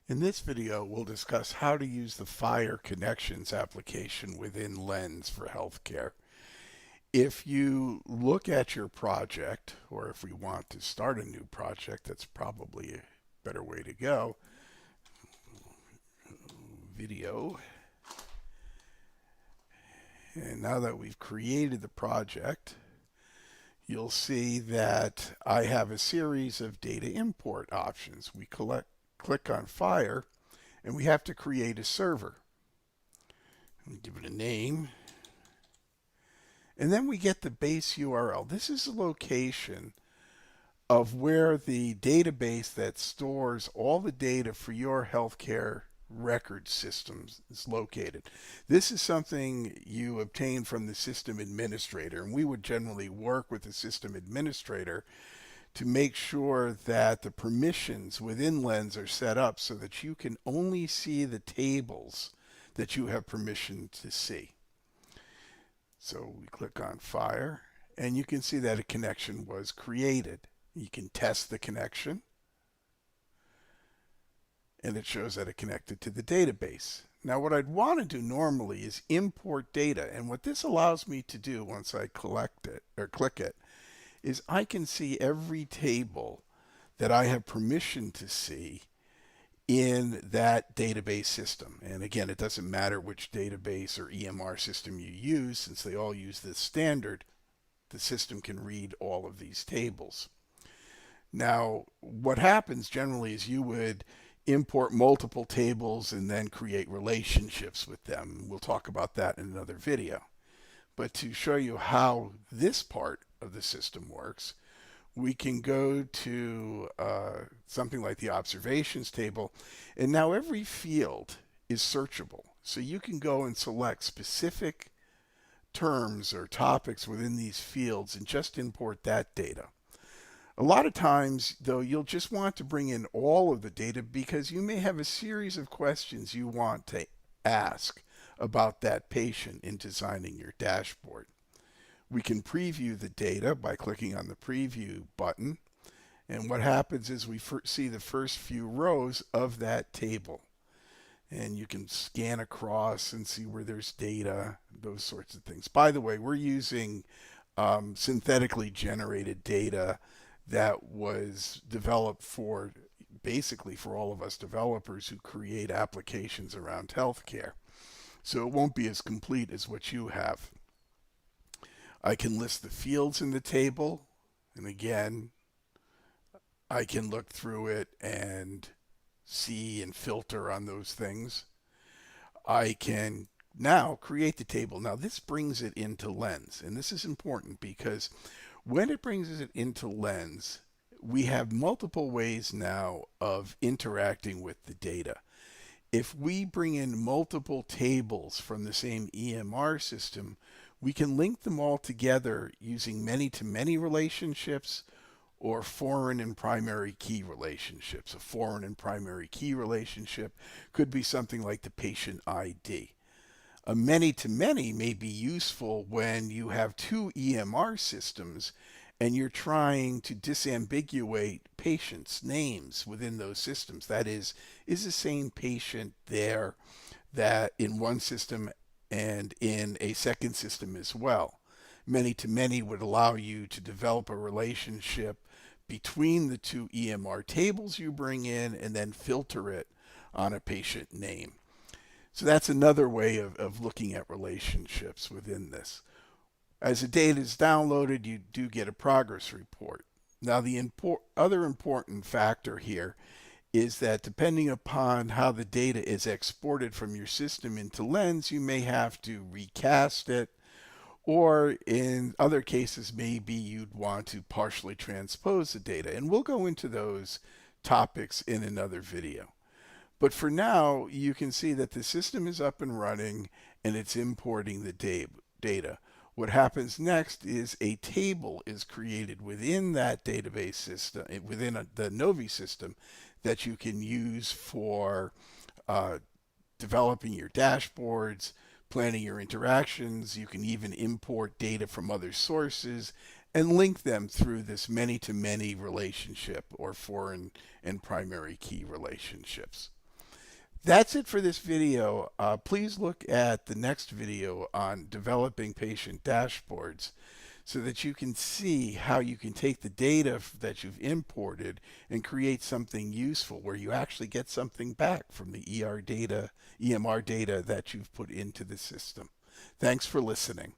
In this video, we'll discuss how to use the FHIR Connections application within Lens for healthcare. If you look at your project, or if we want to start a new project, that's probably a better way to go. Video. And now that we've created the project, you'll see that I have a series of data import options. We click on FHIR, and we have to create a server. We give it a name. And then we get the base URL. This is the location of where the database that stores all the data for your healthcare record systems is located. This is something you obtain from the system administrator, and we would generally work with the system administrator to make sure that the permissions within Lens are set up so that you can only see the tables that you have permission to see. So we click on FHIR, and you can see that a connection was created. You can test the connection, and it shows that it connected to the database. Now what I'd want to do normally is import data, and what this allows me to do once I collect it or click it is I can see every table that I have permission to see in that database system. And again, it doesn't matter which database or EMR system you use, since they all use this standard, the system can read all of these tables. Now, what happens generally is you would import multiple tables and then create relationships with them. We'll talk about that in another video. But to show you how this part of the system works, we can go to something like the observations table, and now every field is searchable. So you can go and select specific terms or topics within these fields and just import that data. A lot of times, though, you'll just want to bring in all of the data because you may have a series of questions you want to ask about that patient in designing your dashboard. We can preview the data by clicking on the preview button. And what happens is we see the first few rows of that table. And you can scan across and see where there's data, those sorts of things. By the way, we're using synthetically generated data that was developed for basically for all of us developers who create applications around healthcare. So it won't be as complete as what you have. I can list the fields in the table, and again, I can look through it and see and filter on those things. I can now create the table. Now this brings it into Lens, and this is important because when it brings it into Lens, we have multiple ways now of interacting with the data. If we bring in multiple tables from the same EMR system, we can link them all together using many-to-many relationships or foreign and primary key relationships. A foreign and primary key relationship could be something like the patient ID. A many-to-many may be useful when you have two EMR systems and you're trying to disambiguate patients' names within those systems. That is the same patient there that in one system and in a second system as well? Many-to-many would allow you to develop a relationship between the two EMR tables you bring in and then filter it on a patient name. So that's another way of looking at relationships within this. As the data is downloaded, you do get a progress report. Now the other important factor here is that depending upon how the data is exported from your system into Lens, you may have to recast it, or in other cases, maybe you'd want to partially transpose the data. And we'll go into those topics in another video. But for now, you can see that the system is up and running and it's importing the data. What happens next is a table is created within that database system, within the Novi system, that you can use for developing your dashboards, planning your interactions. You can even import data from other sources and link them through this many-to-many relationship or foreign and primary key relationships. That's it for this video. Please look at the next video on developing patient dashboards so that you can see how you can take the data that you've imported and create something useful where you actually get something back from the EMR data that you've put into the system. Thanks for listening.